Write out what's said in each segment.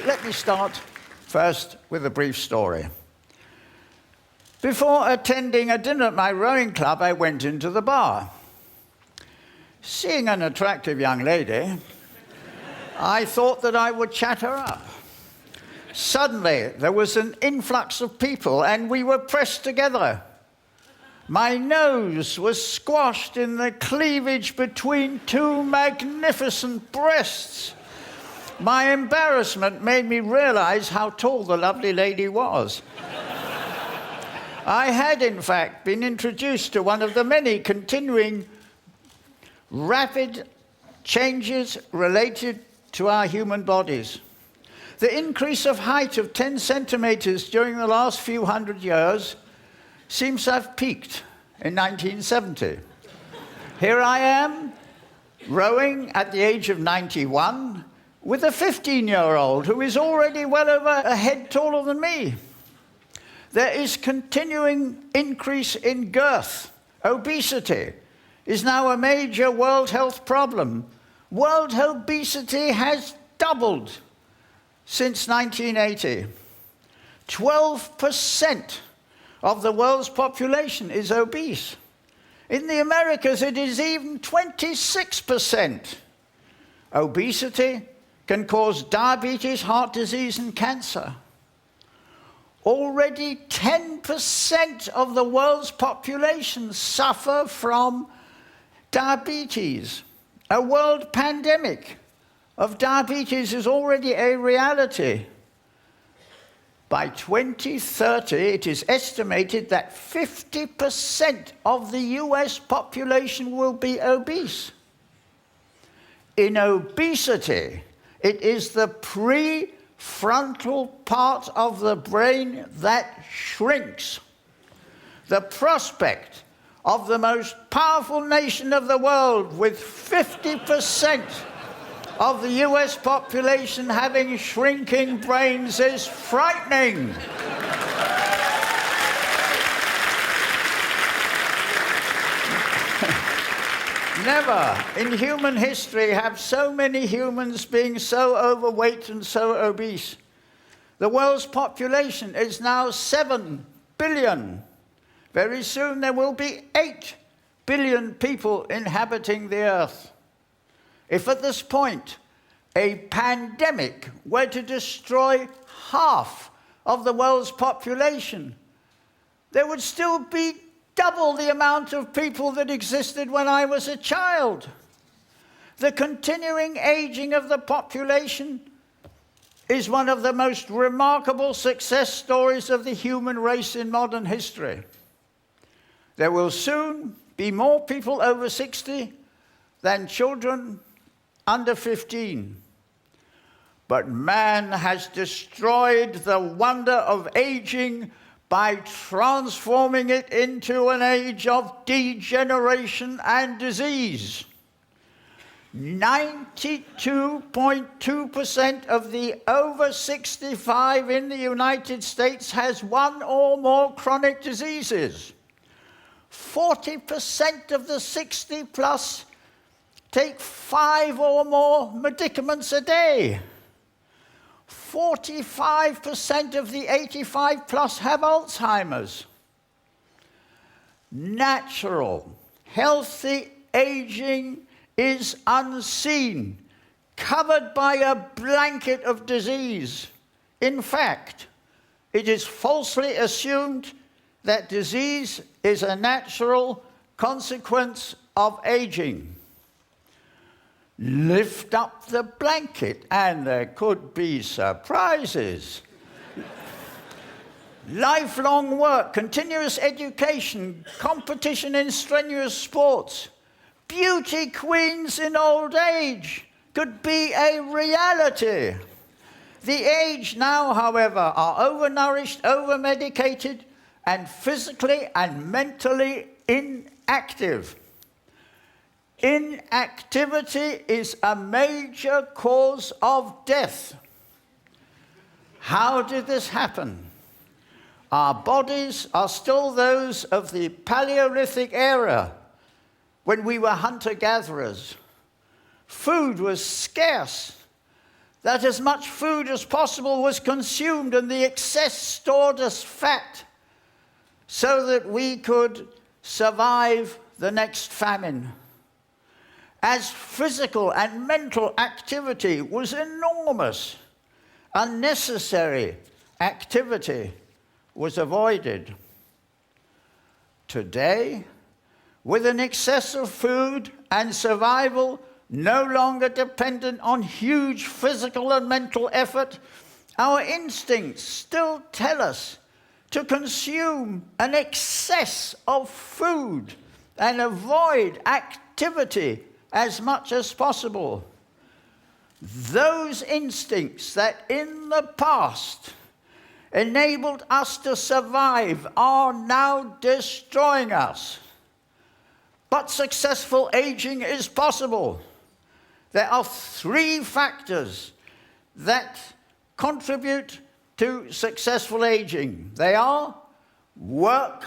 let me start first with a brief story. Before attending a dinner at my rowing club, I went into the bar. Seeing an attractive young lady, I thought that I would chat her up. Suddenly, there was an influx of people, and we were pressed together. My nose was squashed in the cleavage between two magnificent breasts. My embarrassment made me realize how tall the lovely lady was. I had, in fact, been introduced to one of the many continuing rapid changes related to our human bodies. The increase of height of 10 centimeters during the last few hundred years seems to have peaked in 1970. Here I am, rowing at the age of 91, with a 15-year-old who is already well over a head taller than me. There is continuing increase in girth. Obesity is now a major world health problem. World obesity has doubled since 1980. 12% of the world's population is obese. In the Americas, it is even 26%. Obesity can cause diabetes, heart disease, and cancer. Already 10% of the world's population suffer from diabetes. A world pandemic of diabetes is already a reality. By 2030, it is estimated that 50% of the US population will be obese. In obesity, it is the prefrontal part of the brain that shrinks. The prospect of the most powerful nation of the world, with 50% of the US population having shrinking brains, is frightening. Never in human history have so many humans being so overweight and so obese. The world's population is now 7 billion. Very soon there will be 8 billion people inhabiting the earth. If at this point a pandemic were to destroy half of the world's population, there would still be double the amount of people that existed when I was a child. The continuing aging of the population is one of the most remarkable success stories of the human race in modern history. There will soon be more people over 60 than children under 15. But man has destroyed the wonder of aging by transforming it into an age of degeneration and disease. 92.2% of the over 65 in the United States has one or more chronic diseases. 40% of the 60 plus take 5 or more medicaments a day. 45% of the 85 plus have Alzheimer's. Natural, healthy aging is unseen, covered by a blanket of disease. In fact, it is falsely assumed that disease is a natural consequence of aging. Lift up the blanket and there could be surprises. Lifelong work, continuous education, competition in strenuous sports, beauty queens in old age could be a reality. The aged now, however, are overnourished, overmedicated, and physically and mentally inactive. Inactivity is a major cause of death. How did this happen? Our bodies are still those of the Paleolithic era, when we were hunter-gatherers. Food was scarce. that as much food as possible was consumed and the excess stored as fat so that we could survive the next famine. As physical and mental activity was enormous, unnecessary activity was avoided. Today, with an excess of food and survival no longer dependent on huge physical and mental effort, our instincts still tell us to consume an excess of food and avoid activity as much as possible. Those instincts that in the past enabled us to survive are now destroying us. But successful aging is possible. There are 3 factors that contribute to successful aging. They are work,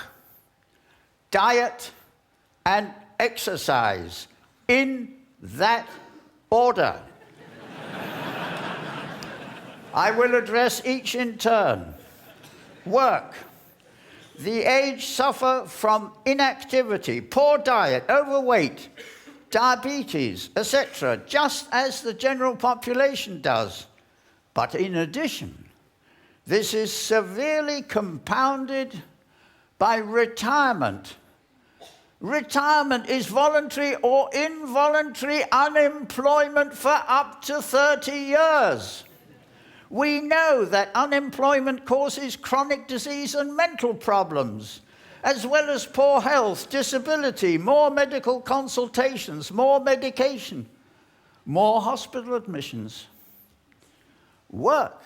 diet, and exercise, in that order. I will address each in turn. Work. The aged suffer from inactivity, poor diet, overweight, diabetes, etc., just as the general population does. But in addition, this is severely compounded by retirement. Retirement is voluntary or involuntary unemployment for up to 30 years. We know that unemployment causes chronic disease and mental problems, as well as poor health, disability, more medical consultations, more medication, more hospital admissions. Work,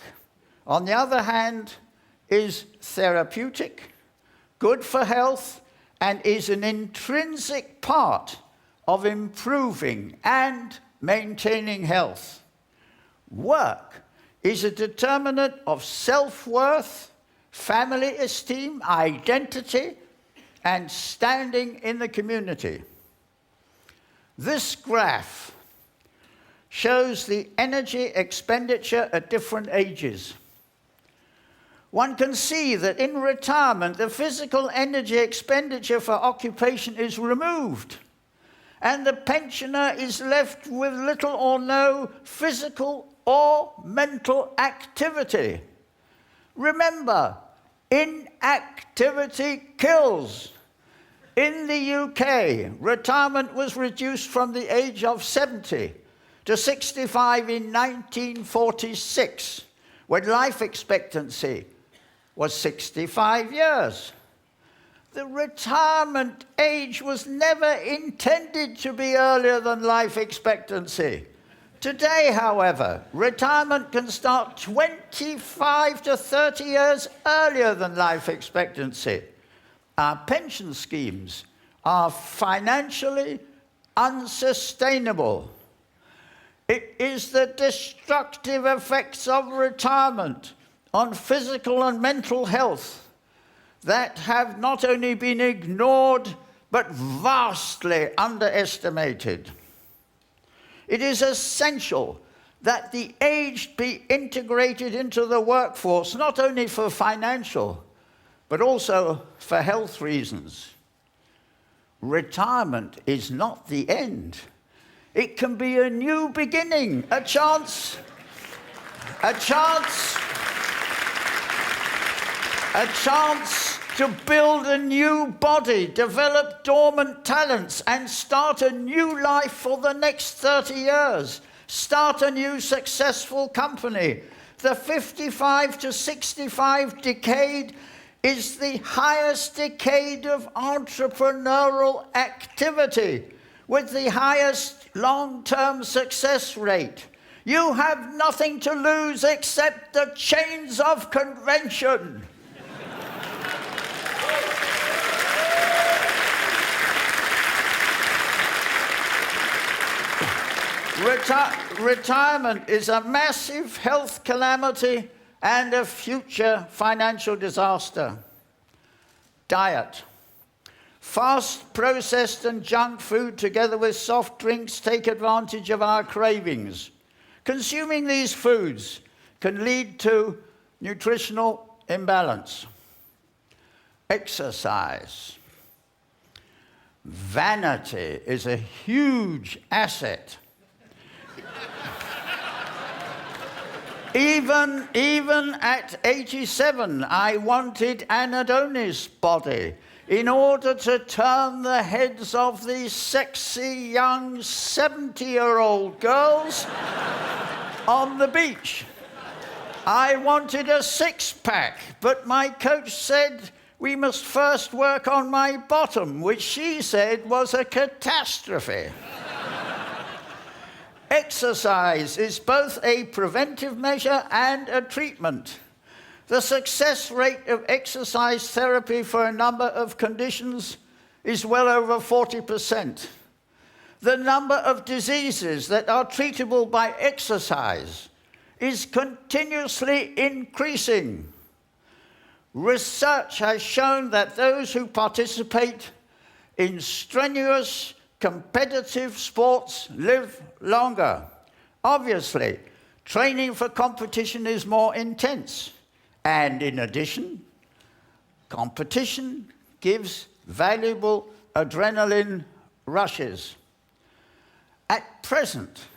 on the other hand, is therapeutic, good for health, and is an intrinsic part of improving and maintaining health. Work is a determinant of self-worth, family esteem, identity, and standing in the community. This graph shows the energy expenditure at different ages. One can see that in retirement, the physical energy expenditure for occupation is removed, and the pensioner is left with little or no physical or mental activity. Remember, inactivity kills. In the UK, retirement was reduced from the age of 70 to 65 in 1946, when life expectancy was 65 years. The retirement age was never intended to be earlier than life expectancy. Today, however, retirement can start 25 to 30 years earlier than life expectancy. Our pension schemes are financially unsustainable. It is the destructive effects of retirement on physical and mental health that have not only been ignored, but vastly underestimated. It is essential that the aged be integrated into the workforce, not only for financial, but also for health reasons. Retirement is not the end. It can be a new beginning, a chance to build a new body, develop dormant talents, and start a new life for the next 30 years. Start a new successful company. The 55 to 65 decade is the highest decade of entrepreneurial activity, with the highest long-term success rate. You have nothing to lose except the chains of convention. Retirement is a massive health calamity and a future financial disaster. Diet. Fast, processed and junk food together with soft drinks take advantage of our cravings, Consuming these foods can lead to nutritional imbalance. Exercise. Vanity is a huge asset. Even at 87, I wanted an Adonis body in order to turn the heads of these sexy young 70-year-old girls on the beach. I wanted a six-pack, but my coach said we must first work on my bottom, which she said was a catastrophe. Exercise is both a preventive measure and a treatment. The success rate of exercise therapy for a number of conditions is well over 40%. The number of diseases that are treatable by exercise is continuously increasing. Research has shown that those who participate in strenuous competitive sports live longer. Obviously, training for competition is more intense. And in addition, competition gives valuable adrenaline rushes. At present,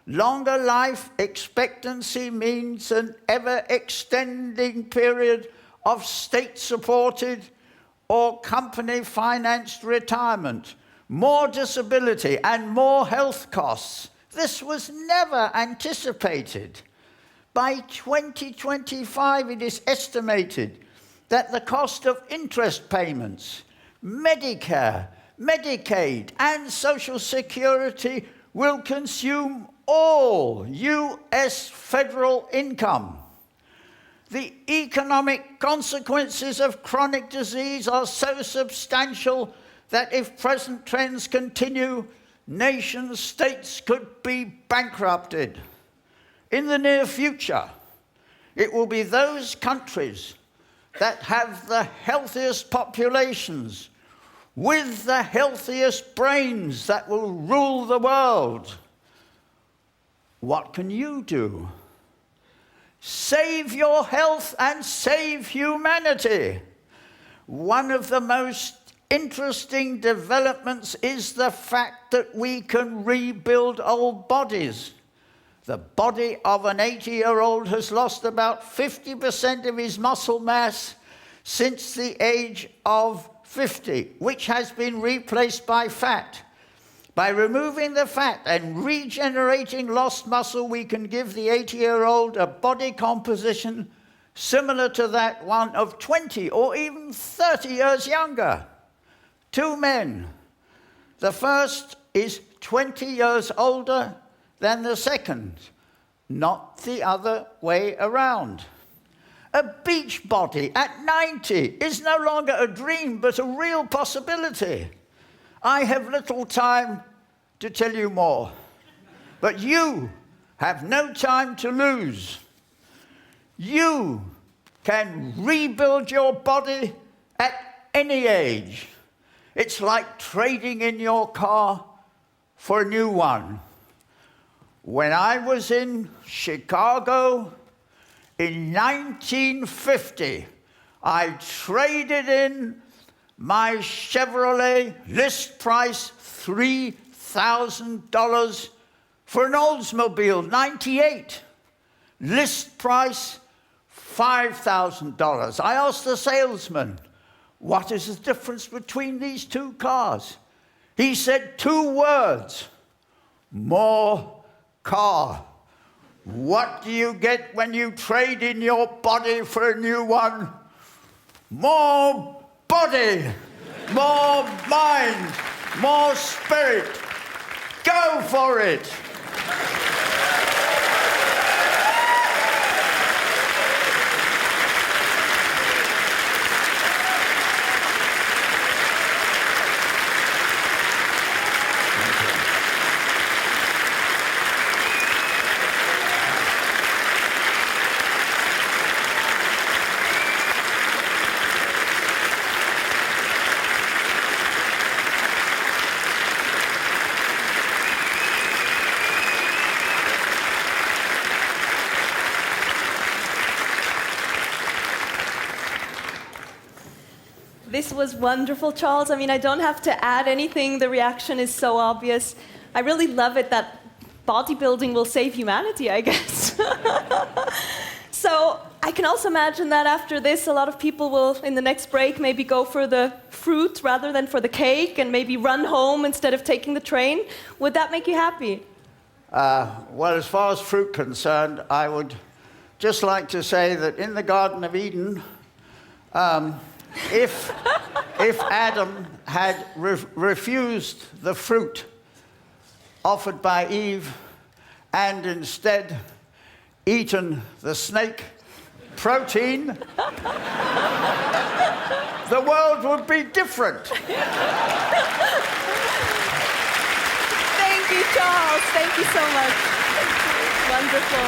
longer life expectancy means an ever-extending period of state-supported or company-financed retirement, more disability and more health costs. This was never anticipated. By 2025, it is estimated that the cost of interest payments, Medicare, Medicaid, and Social Security will consume all U.S. federal income. The economic consequences of chronic disease are so substantial that if present trends continue, nation states could be bankrupted. In the near future, it will be those countries that have the healthiest populations with the healthiest brains that will rule the world. What can you do? Save your health and save humanity. One of the most interesting developments is the fact that we can rebuild old bodies. The body of an 80-year-old has lost about 50% of his muscle mass since the age of 50, which has been replaced by fat. By removing the fat and regenerating lost muscle, we can give the 80-year-old a body composition similar to that one of 20 or even 30 years younger. Two men. The first is 20 years older than the second, not the other way around. A beach body at 90 is no longer a dream, but a real possibility. I have little time to tell you more, but you have no time to lose. You can rebuild your body at any age. It's like trading in your car for a new one. When I was in Chicago in 1950, I traded in my Chevrolet, list price $3,000, for an Oldsmobile 98, list price $5,000. I asked the salesman, what is the difference between these two cars? He said 2 words, more car. What do you get when you trade in your body for a new one? More body, more mind, more spirit. Go for it. This was wonderful, Charles. I mean, I don't have to add anything. The reaction is so obvious. I really love it that bodybuilding will save humanity, I guess. So I can also imagine that after this, a lot of people will, in the next break, maybe go for the fruit rather than for the cake and maybe run home instead of taking the train. Would that make you happy? Well, as far as fruit concerned, I would just like to say that in the Garden of Eden, if Adam had refused the fruit offered by Eve and instead eaten the snake protein, the world would be different. Thank you, Charles. Thank you so much. Wonderful.